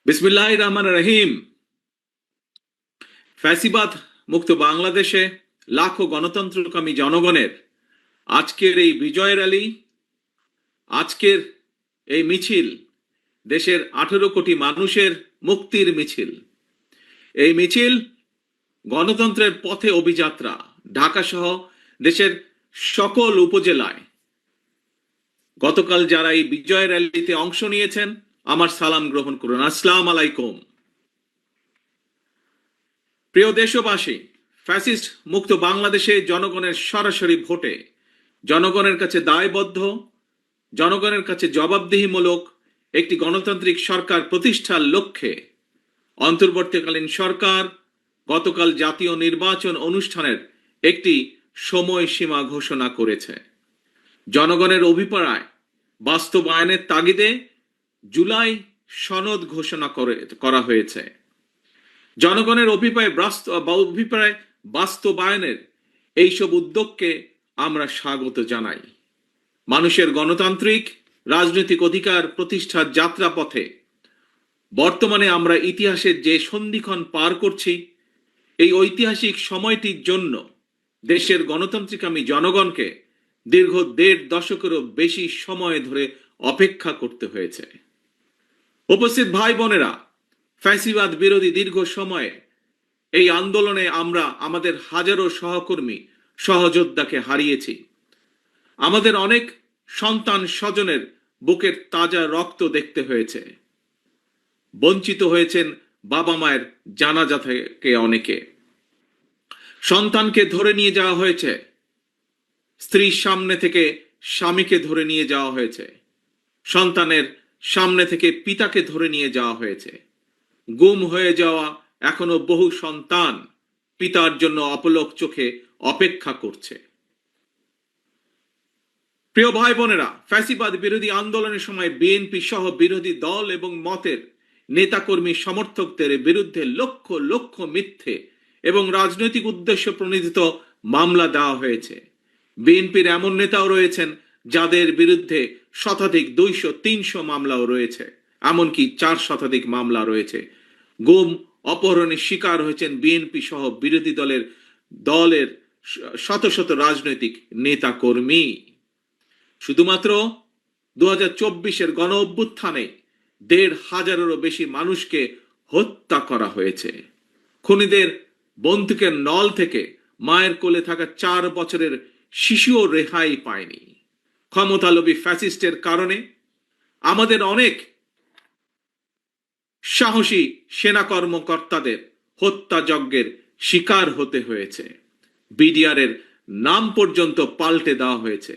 বিসমিল্লাহির রহমানির রহিম। ফ্যাসিবাদ মুক্ত বাংলাদেশে লাখো গণতন্ত্রকামী জনগণের আজকের এই বিজয় র্যালি, আজকের এই মিছিল দেশের 18 কোটি মানুষের মুক্তির মিছিল। এই মিছিল গণতন্ত্রের পথে অভিযাত্রা। ঢাকা সহ দেশের সকল উপজেলায় গতকাল যারা এই বিজয় র্যালিতে অংশ নিয়েছেন, আমার সালাম গ্রহণ করুন। আসসালাম আলাইকুম। প্রিয় দেশবাসী, ফ্যাসিস্ট মুক্ত বাংলাদেশে জনগণের সরাসরি ভোটে জনগণের কাছে দায়বদ্ধ, জনগণের কাছে জবাবদিহিমূলক একটি গণতান্ত্রিক সরকার প্রতিষ্ঠার লক্ষ্যে অন্তর্বর্তীকালীন সরকার গতকাল জাতীয় নির্বাচন অনুষ্ঠানের একটি সময়সীমা ঘোষণা করেছে। জনগণের অভিপ্রায় বাস্তবায়নের তাগিদে জুলাই সনদ ঘোষণা করা হয়েছে। জনগণের অভিপ্রায় বাস্তবায়নের এইসব উদ্যোগকে আমরা স্বাগত জানাই। মানুষের গণতান্ত্রিক রাজনৈতিক অধিকার প্রতিষ্ঠার যাত্রাপথে বর্তমানে আমরা ইতিহাসের যে সন্ধিক্ষণ পার করছি, এই ঐতিহাসিক সময়টির জন্য দেশের গণতান্ত্রিকামী জনগণকে দীর্ঘ 1.5 দশকেরও বেশি সময় ধরে অপেক্ষা করতে হয়েছে। উপস্থিত ভাই বোনেরা, ফ্যাসিবাদ বিরোধী দীর্ঘ সময়ে এই আন্দোলনে আমরা আমাদের হাজারো সহকর্মী সহযোদ্ধাকে হারিয়েছি। আমাদের অনেক সন্তান স্বজনের বুকের তাজা রক্ত দেখতে হয়েছে। বঞ্চিত হয়েছেন বাবা মায়ের জানাজা থেকে অনেকে। সন্তানকে ধরে নিয়ে যাওয়া হয়েছে, স্ত্রীর সামনে থেকে স্বামীকে ধরে নিয়ে যাওয়া হয়েছে, সন্তানের সামনে থেকে পিতাকে ধরে নিয়ে যাওয়া হয়েছে। গুম হয়ে যাওয়া এখনো বহু সন্তান পিতার জন্য অপলক চোখে অপেক্ষা করছে। প্রিয় ভাই বোনেরা, ফ্যাসিবাদ বিরোধী আন্দোলনের সময় বিএনপি সহ বিরোধী দল এবং মতের নেতাকর্মী সমর্থকদের বিরুদ্ধে লক্ষ লক্ষ মিথ্যে এবং রাজনৈতিক উদ্দেশ্য প্রণোদিত মামলা দেওয়া হয়েছে। বিএনপির এমন নেতাও রয়েছেন যাদের বিরুদ্ধে শতাধিক 200-300 মামলাও রয়েছে, এমনকি 4 শতাধিক মামলা রয়েছে। গুম অপহরণের শিকার হয়েছেন বিএনপি সহ বিরোধী দলের শত শত রাজনৈতিক নেতা কর্মী। শুধুমাত্র 2024-এর গণ অভ্যুত্থানে 1,500-এরও বেশি মানুষকে হত্যা করা হয়েছে। খুনিদের বন্দুকের নল থেকে মায়ের কোলে থাকা 4 বছরের শিশুও রেহাই পায়নি। ক্ষমতালোভী ফ্যাসিস্টের কারণে আমাদের অনেক সাহসী সেনা কর্মকর্তাদের হত্যাযজ্ঞের শিকার হতে হয়েছে। বিডিআরের নাম পর্যন্ত পাল্টে দেওয়া হয়েছে,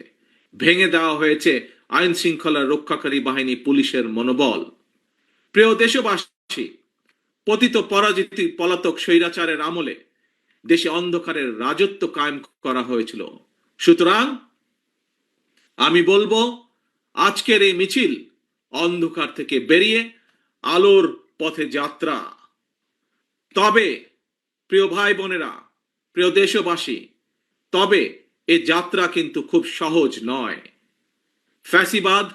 ভেঙে দেওয়া হয়েছে আইন শৃঙ্খলা রক্ষাকারী বাহিনী পুলিশের মনোবল। প্রিয় দেশবাসী, পতিত পরাজিত পলাতক স্বৈরাচারের আমলে দেশে অন্ধকারের রাজত্ব কায়েম করা হয়েছিল। সুতরাং আমি বলবো, আজকের এই মিছিল অন্ধকার থেকে বেরিয়ে আলোর পথে যাত্রা। তবে প্রিয় ভাই বোনেরা, প্রিয় দেশবাসী, তবে এ যাত্রা কিন্তু খুব সহজ নয়। ফ্যাসিবাদ,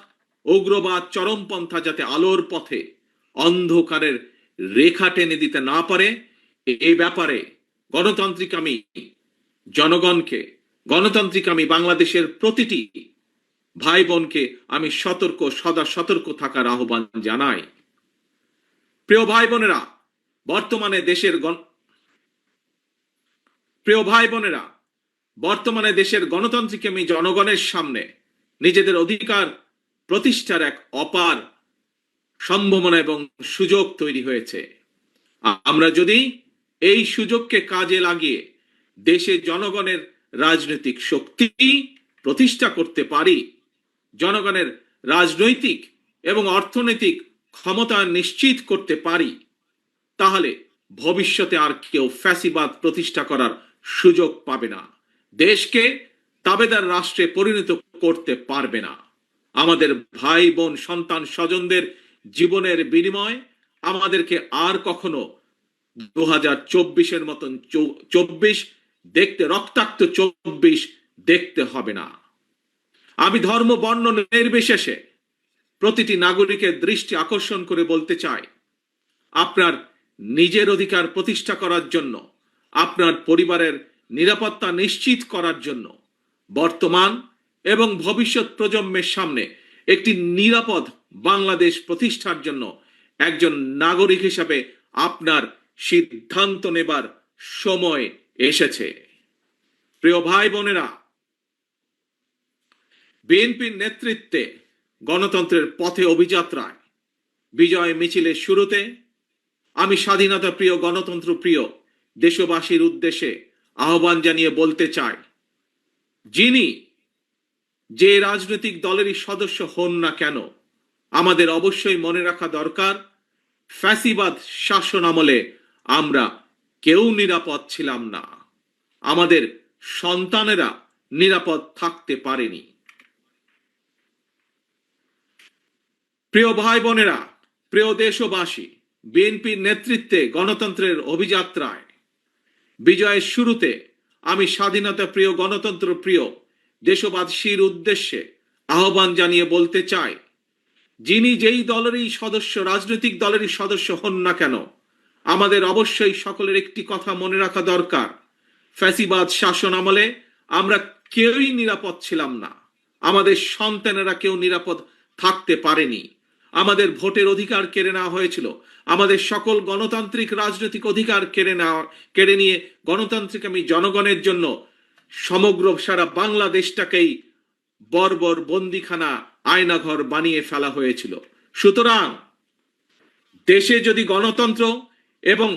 উগ্রবাদ, চরমপন্থা যাতে আলোর পথে অন্ধকারের রেখা টেনে দিতে না পারে, এই ব্যাপারে গণতান্ত্রিকামী জনগণকে, গণতান্ত্রিকামী বাংলাদেশের প্রতিটি ভাই বোনকে আমি সদা সতর্ক থাকার আহ্বান জানাই। প্রিয় ভাই বোনেরা, বর্তমানে দেশের গণতান্ত্রিকামী জনগণের সামনে নিজেদের অধিকার প্রতিষ্ঠার এক অপার সম্ভাবনা এবং সুযোগ তৈরি হয়েছে। আমরা যদি এই সুযোগকে কাজে লাগিয়ে দেশে জনগণের রাজনৈতিক শক্তি প্রতিষ্ঠা করতে পারি, জনগণের রাজনৈতিক এবং অর্থনৈতিক ক্ষমতা নিশ্চিত করতে পারি, তাহলে ভবিষ্যতে আর কেউ ফ্যাসিবাদ প্রতিষ্ঠা করার সুযোগ পাবে না, দেশকে তাবেদার রাষ্ট্রে পরিণত করতে পারবে না। আমাদের ভাই বোন সন্তান স্বজনদের জীবনের বিনিময়ে আমাদেরকে আর কখনো 2024-এর মতন 24 দেখতে, রক্তাক্ত 24 দেখতে হবে না। আমি ধর্ম বর্ণ নির্বিশেষে প্রতিটি নাগরিকের দৃষ্টি আকর্ষণ করে বলতে চাই, আপনার নিজের অধিকার প্রতিষ্ঠা করার জন্য, আপনার পরিবারের নিরাপত্তা নিশ্চিত করার জন্য, বর্তমান এবং ভবিষ্যৎ প্রজন্মের সামনে একটি নিরাপদ বাংলাদেশ প্রতিষ্ঠার জন্য একজন নাগরিক হিসাবে আপনার সিদ্ধান্ত নেবার সময় এসেছে। প্রিয় ভাই বোনেরা, বিএনপির নেতৃত্বে গণতন্ত্রের পথে অভিযাত্রায় বিজয় মিছিলের শুরুতে আমি স্বাধীনতা প্রিয়, গণতন্ত্র প্রিয় দেশবাসীর উদ্দেশ্যে আহ্বান জানিয়ে বলতে চাই, যিনি যে রাজনৈতিক দলেরই সদস্য হন না কেন, আমাদের অবশ্যই মনে রাখা দরকার, ফ্যাসিবাদ শাসন আমলে আমরা কেউ নিরাপদ ছিলাম না, আমাদের সন্তানেরা নিরাপদ থাকতে পারেনি। প্রিয় ভাই বোনেরা, প্রিয় দেশবাসী, বিএনপির নেতৃত্বে গণতন্ত্রের অভিযাত্রায় বিজয়ের শুরুতে আমি স্বাধীনতা প্রিয়, গণতন্ত্র প্রিয় দেশবাসীর উদ্দেশ্যে আহ্বান জানিয়ে বলতে চাই, যিনি যেই দলেরই সদস্য, রাজনৈতিক দলেরই সদস্য হন না কেন, আমাদের অবশ্যই সকলের একটি কথা মনে রাখা দরকার, ফ্যাসিবাদ শাসন আমলে আমরা কেউই নিরাপদ ছিলাম না, আমাদের সন্তানেরা কেউ নিরাপদ থাকতে পারেনি, আমাদের ভোটের অধিকার কেড়ে নেওয়া হয়েছিল, আমাদের সকল গণতান্ত্রিক রাজনৈতিক অধিকার কেড়ে নিয়ে গণতান্ত্রিক আমি জনগণের জন্য সমগ্র সারা বাংলাদেশটাকেই বর্বর বন্দিখানা, আয়নাঘর বানিয়ে ফেলা হয়েছিল। সুতরাং দেশে যদি গণতন্ত্র এবং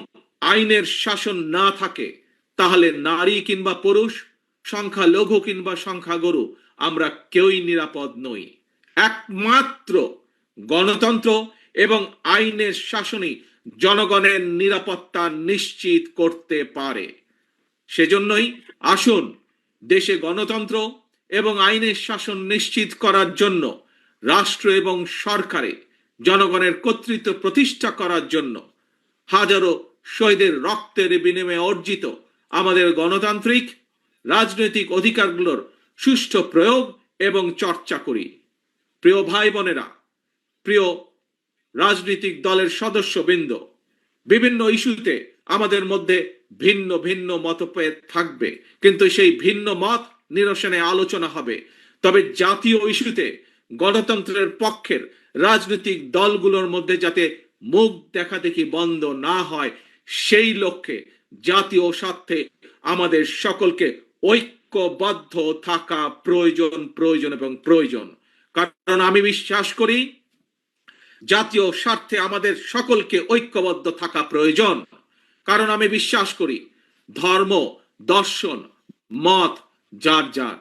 আইনের শাসন না থাকে, তাহলে নারী কিংবা পুরুষ, সংখ্যালঘু কিংবা সংখ্যাগুরু, আমরা কেউই নিরাপদ নই। একমাত্র গণতন্ত্র এবং আইনের শাসনই জনগণের নিরাপত্তা নিশ্চিত করতে পারে। সেজন্যই আসুন দেশে গণতন্ত্র এবং আইনের শাসন নিশ্চিত করার জন্য রাষ্ট্র এবং সরকারে জনগণের কর্তৃত্ব প্রতিষ্ঠা করার জন্য হাজারো শহীদের রক্তের বিনিময়ে অর্জিত আমাদের গণতান্ত্রিক রাজনৈতিক অধিকারগুলোর সুষ্ঠু প্রয়োগ এবং চর্চা করি। প্রিয় ভাই বোনেরা, প্রিয় রাজনৈতিক দলের সদস্যবৃন্দ, বিভিন্ন ইস্যুতে আমাদের মধ্যে ভিন্ন ভিন্ন মতভেদ থাকবে, কিন্তু সেই ভিন্ন মত নিরসনে আলোচনা হবে। তবে জাতীয় ইস্যুতে গণতন্ত্রের পক্ষের রাজনৈতিক দলগুলোর মধ্যে যাতে মুখ দেখাদেখি বন্ধ না হয়, সেই লক্ষ্যে জাতীয় স্বার্থে আমাদের সকলকে ঐক্যবদ্ধ থাকা প্রয়োজন প্রয়োজন এবং প্রয়োজন। কারণ আমি বিশ্বাস করি জাতীয় স্বার্থে আমাদের সকলকে ঐক্যবদ্ধ থাকা প্রয়োজন। কারণ আমি বিশ্বাস করি ধর্ম, দর্শন, মত যার যার,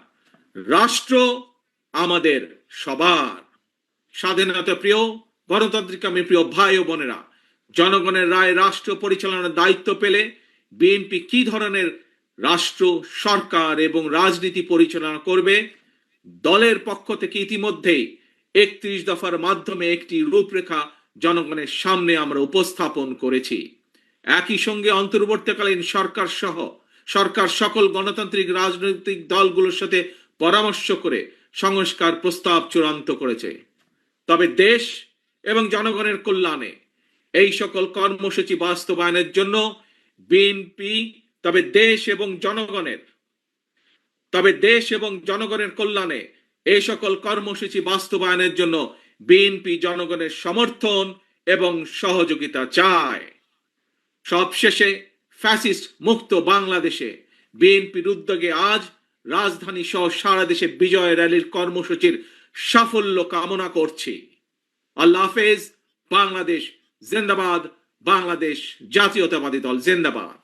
রাষ্ট্র আমাদের সবার। স্বাধীনতা প্রিয়, গণতান্ত্রিক আমি প্রিয় ভাই ও বোনেরা, জনগণের রায় রাষ্ট্র পরিচালনার দায়িত্ব পেলে বিএনপি কি ধরনের রাষ্ট্র, সরকার এবং রাজনীতি পরিচালনা করবে, দলের পক্ষ থেকে ইতিমধ্যেই 31 দফার মাধ্যমে একটি রূপরেখা জনগণের সামনে আমরা উপস্থাপন করেছি। একই সঙ্গে অন্তর্বর্তীকালীন সরকার সকল গণতান্ত্রিক রাজনৈতিক দলগুলোর সাথে পরামর্শ করে সংস্কার প্রস্তাব চূড়ান্ত করেছে। তবে দেশ এবং জনগণের কল্যাণে এই সকল কর্মসূচি বাস্তবায়নের জন্য বিএনপি দেশ এবং জনগণের কল্যাণে এই সকল কর্মসূচি বাস্তবায়নের জন্য বিএনপি জনগণের সমর্থন এবং সহযোগিতা চায়। সবশেষে ফ্যাসিস্ট মুক্ত বাংলাদেশে বিএনপির উদ্যোগে আজ রাজধানী সহ সারা দেশে বিজয় র্যালির কর্মসূচির সাফল্য কামনা করছি। আল্লাহ হাফেজ। বাংলাদেশ জিন্দাবাদ। বাংলাদেশ জাতীয়তাবাদী দল জিন্দাবাদ।